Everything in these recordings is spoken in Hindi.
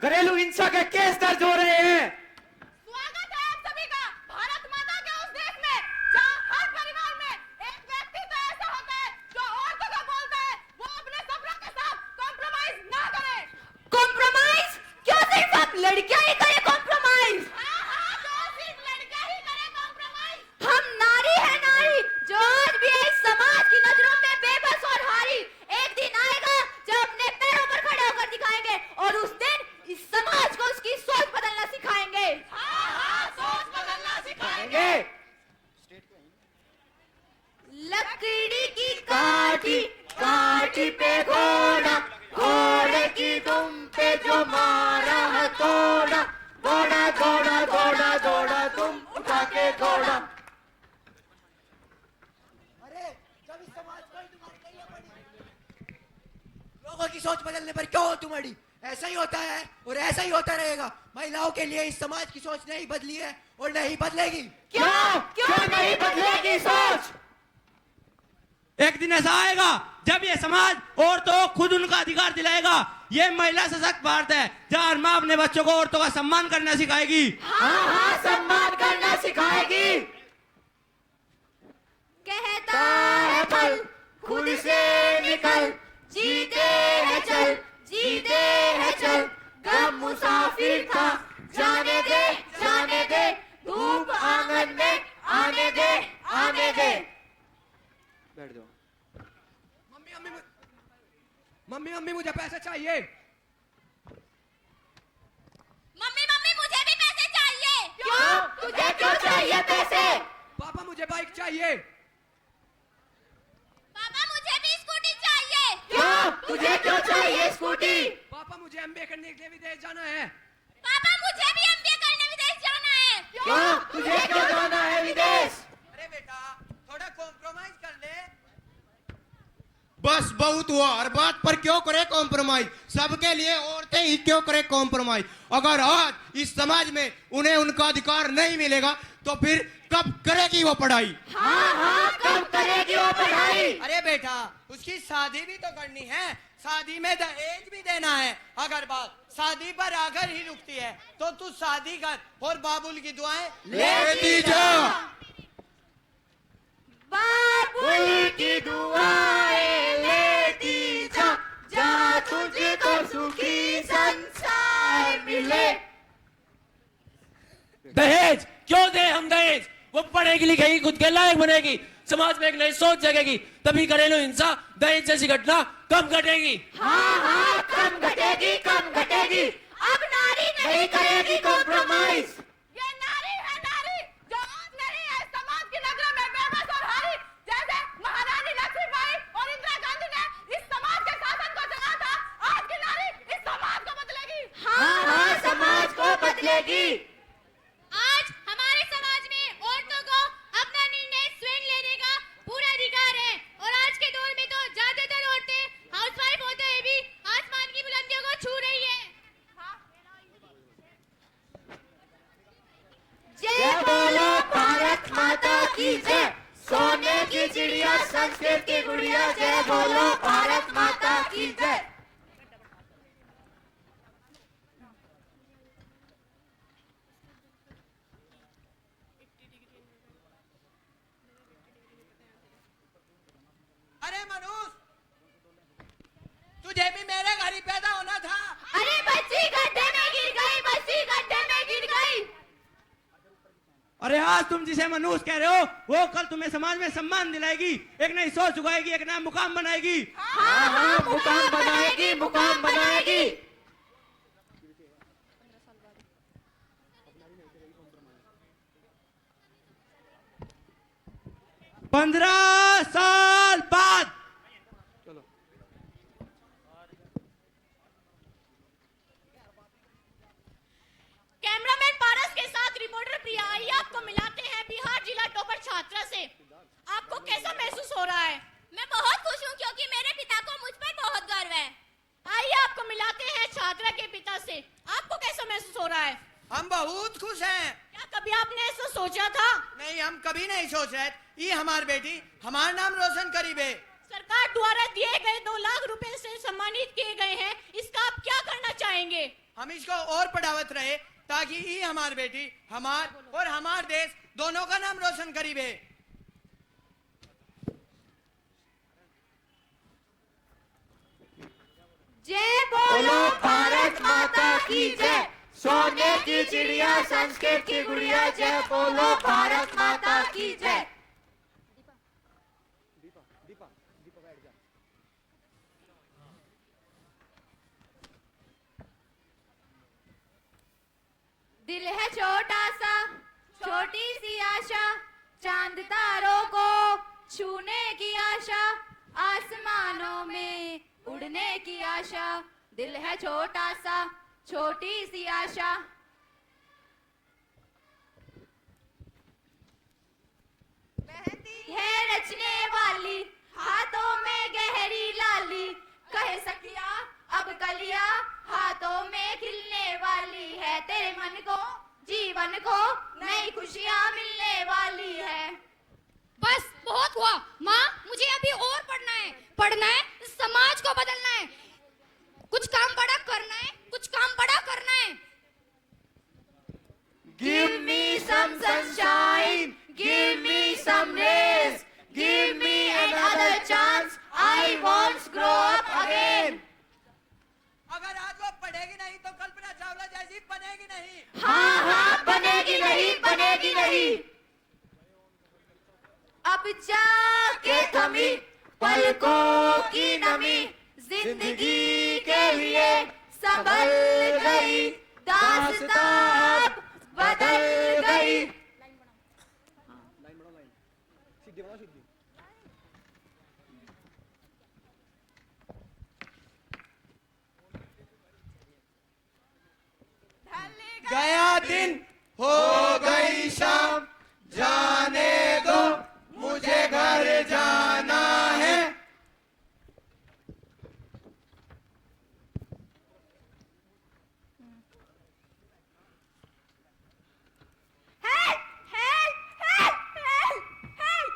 घरेलू हिंसा के केस दर्ज हो रहे हैं। स्वागत है आप सभी का भारत माता के उस देश में जहां हर परिवार में एक व्यक्ति तो ऐसा होता है जो औरतों को बोलता है वो अपने सपनों के साथ कॉम्प्रोमाइज ना करे। कॉम्प्रोमाइज? क्यों सिर्फ आप लड़कियां ही करें कॉम्प्रोमाइज? हाँ, तो सिर्फ लड़कियां ही करे कॉम्प्रोमाइज। हम नारी है नारी, जो आज भी है इस समाज की नजरों में बेबस और हारी। एक दिन आएगा जब अपने पैरों पर खड़े होकर दिखाएंगे और उस दिन इस समाज को उसकी सोच बदलना सिखाएंगे। हाँ, सोच बदलना सिखाएंगे। लकड़ी की काठी, काठी पे घोड़ा, घोड़े की दुम पे जो मारा हथौड़ा, दौड़ा दौड़ा दौड़ा दौड़ा तुम उठा के घोड़ा। अरे जब इस समाज को ही तुम्हारी नहीं पड़ी, लोगों की सोच बदलने पर क्यों तुम अड़ी? ऐसा ही होता है और ऐसा ही होता रहेगा। महिलाओं के लिए इस समाज की सोच नहीं बदली है और नहीं बदलेगी। क्यों क्यों नहीं बदलेगी सोच? एक दिन ऐसा आएगा जब ये समाज औरतों को खुद उनका अधिकार दिलाएगा। ये महिला सशक्त भारत है जहाँ माँ अपने बच्चों को औरतों का सम्मान करना सिखाएगी। हाँ हाँ, सम्मान करना सिखाएगी। कहता है पल खुद से निकल, जीते है चल, जीते है चल, गम मुसाफिर था, जाने दे धूप आंगन में आने दे, आने दे। बैठ जाओ। मम्मी मम्मी मम्मी मम्मी मुझे पैसे चाहिए। मम्मी मम्मी मुझे भी पैसे चाहिए। क्यों? तुझे क्यों चाहिए पैसे? पापा मुझे बाइक चाहिए। पापा मुझे भी स्कूटी चाहिए। क्यों? तुझे क्यों चाहिए स्कूटी? पापा मुझे एमबीए करने के लिए विदेश जाना है। पापा मुझे भी एमबीए करने विदेश जाना है। क्यों? तुझे क्यों जाना है विदेश? अरे बेटा थोड़ा कॉम्प्रोमाइज कर ले। बस बहुत हुआ, हर बात पर क्यों करे कॉम्प्रोमाइज? सबके लिए औरतें ही क्यों करे कॉम्प्रोमाइज? अगर आज इस समाज में उन्हें उनका अधिकार नहीं मिलेगा तो फिर कब करेगी वो पढ़ाई? हाँ हाँ, कब करेगी वो पढ़ाई? अरे बेटा उसकी शादी भी तो करनी है, शादी में दहेज भी देना है। अगर बात शादी पर आकर ही रुकती है तो तू शादी कर और बाबुल की दुआएं लेती जा। बाबुल की दुआएं लेती जा, जा तुझको सुखी संसार मिले। दहेज क्यों दे हम दहेज? वो पढ़ेगी लिखेगी, खुद के लायक बनेगी, समाज में एक नई सोच जगेगी, तभी घरेलू हिंसा दहेज जैसी घटना कम घटेगी। हाँ हाँ, कम घटेगी, कम घटेगी। अब नारी नहीं करेगी कॉम्प्रोमाइज। ये नारी है नारी जो आज नहीं है समाज की नजरों में बेबस और हारी। जैसे महारानी लक्ष्मीबाई और इंदिरा गांधी ने इस समाज के शासन को चला था, आज की नारी इस समाज को बदलेगी। हाँ हाँ, समाज को बदलेगी। आज हमारे समाज में औरतों को अपना निर्णय स्वयं लेने का पूरा अधिकार है और आज के दौर में तो ज्यादातर औरतें हाउसवाइफ होते हुए भी आसमान की बुलंदियों को छू रही है। जय बोलो भारत माता की जय, सोने की चिड़िया संस्कृत की गुड़िया, जय बोलो भारत माता की जय। अरे मनुष्य तुझे भी मेरे घर ही पैदा होना था। अरे बच्ची गड्ढे में गिर गई, बच्ची गड्ढे में गिर गई। अरे आज तुम जिसे मनुष्य कह रहे हो वो कल तुम्हें समाज में सम्मान दिलाएगी, एक नई सोच उगाएगी, एक नया मुकाम बनाएगी। हाँ हाँ, मुकाम बनाएगी, मुकाम बनाएगी। 15 साल बाद कैमरामैन पारस के साथ रिपोर्टर प्रिया आइए आपको मिलाते हैं बिहार जिला टॉपर छात्रा से। आपको कैसा महसूस हो रहा है? मैं बहुत खुश हूँ क्योंकि मेरे पिता को मुझ पर बहुत गर्व है। आइए आपको मिलाते हैं छात्रा के पिता से। आपको कैसा महसूस हो रहा है? हम बहुत खुश हैं। क्या कभी आपने ऐसा सोचा था? नहीं हम कभी नहीं सोच रहे ये हमारी बेटी हमारा नाम रोशन करीबे। सरकार द्वारा दिए गए 2 लाख रुपए से सम्मानित किए गए हैं, इसका आप क्या करना चाहेंगे? हम इसको और बढ़ावत रहे ताकि ये हमार बेटी हमार और हमार देश दोनों का नाम रोशन करीबे। जय बोलो भारत माता की जय। सोने की चिड़िया संस्कृत की गुड़िया, जय बोलो भारत माता की जय। दिल है छोटा सा, छोटी सी आशा, चांद तारों को छूने की आशा, आसमानों में उड़ने की आशा। दिल है छोटा सा, छोटी सी आशा। मेहंदी है रचने वाली, हाथों में गहरी लाली, कहे सखिया अब कलिया हाथों में खिलने वाली है। तेरे मन को जीवन को नई खुशियाँ मिलने वाली है। बस बहुत हुआ माँ, मुझे अभी और पढ़ना है, समाज को बदलना है, कुछ काम बड़ा करना है, कुछ काम बड़ा करना है। Give me some sunshine, give me some rays, give me another chance, I want to grow up again. अगर आज वो पढ़ेगी नहीं तो कल्पना चावला जैसी बनेगी नहीं। हाँ हाँ बनेगी नहीं, बनेगी नहीं। अब जाके थमी पलकों की नमी, जिंदगी के लिए संभल गई, दास्तां अब बदल गई। गया दिन हो गई शाम, जाने दो मुझे घर जाना है। Help! Help! Help! Help! Help!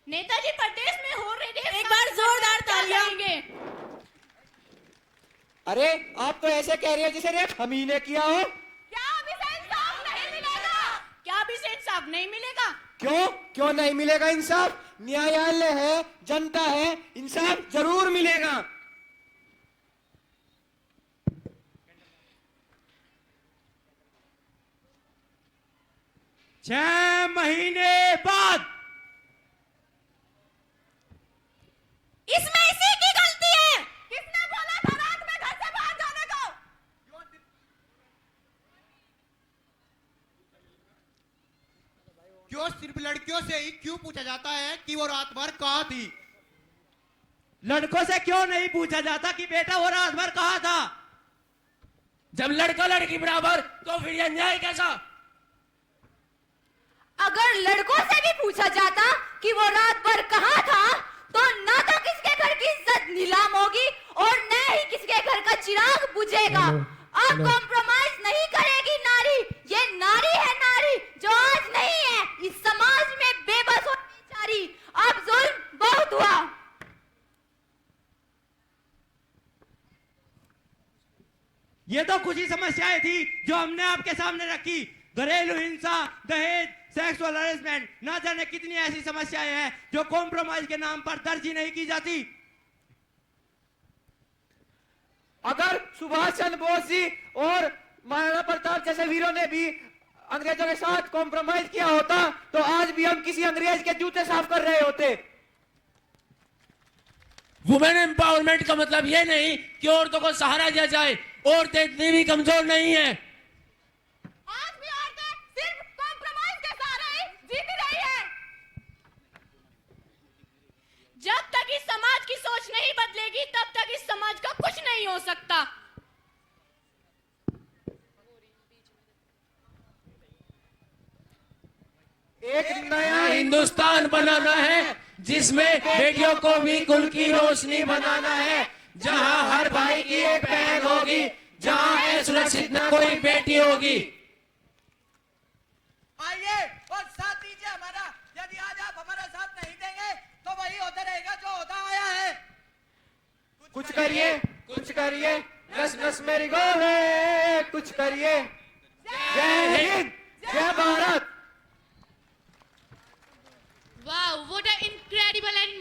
Netaji प्रदेश में हो रहे एक बार जोरदार तालियां। अरे आप तो ऐसे कह रही है जैसे रेप हम ही ने किया हो। क्या अभी से इंसाफ नहीं मिलेगा? क्या अभी से इंसाफ नहीं मिलेगा? क्यों क्यों नहीं मिलेगा इंसाफ? न्यायालय है, जनता है, इंसाफ जरूर मिलेगा। 6 महीने बाद इसमें इसी की गलती है। किसने बोला था रात में घर से बाहर जाने को? क्यों सिर्फ लड़कियों से ही क्यों पूछा जाता है कि वो रात भर कहाँ थी? लड़कों से क्यों नहीं पूछा जाता कि बेटा वो रात भर कहाँ था? जब लड़का लड़की बराबर तो फिर यह न्याय कैसा? अगर लड़कों से भी पूछा जाता कि वो रात भर कहाँ था, तो ना तो किसके घर की इज्जत नीलाम होगी और न ही किसके घर का चिराग बुझेगा। अब कॉम्प्रोमाइज नहीं करेगी नारी, ये नारी है नारी जो आज नहीं है, इस समाज में बेबस और बेचारी। अब जुल्म बहुत हुआ। ये तो कुछ ही समस्याएं थी जो हमने आपके सामने रखी। घरेलू हिंसा, दहेज, सेक्सुअल हरेसमेंट, ना जाने कितनी ऐसी समस्याएं हैं जो कॉम्प्रोमाइज के नाम पर दर्ज ही नहीं की जाती। अगर सुभाष चंद्र बोस जी और महाराणा प्रताप जैसे वीरों ने भी अंग्रेजों के साथ कॉम्प्रोमाइज किया होता तो आज भी हम किसी अंग्रेज के जूते साफ कर रहे होते। वुमेन एम्पावरमेंट का मतलब ये नहीं कि औरतों को सहारा दिया जाए। औरतें इतनी भी कमजोर नहीं है। आज भी औरतें सिर्फ कॉम्प्रोमाइज के सहारे ही जीत रही है। एक नया हिंदुस्तान बनाना है जिसमें बेटियों को भी कुल की रोशनी बनाना है, जहां हर भाई की एक बहन होगी, जहां असुरक्षित न कोई बेटी होगी। आइए और साथ दीजिए हमारा। यदि आज आप हमारा साथ नहीं देंगे तो वही होता रहेगा जो होता आया है। कुछ करिए, नस नस मेरी गोले, कुछ करिए। जय हिंद, जय Bharat. Wow, what an incredible and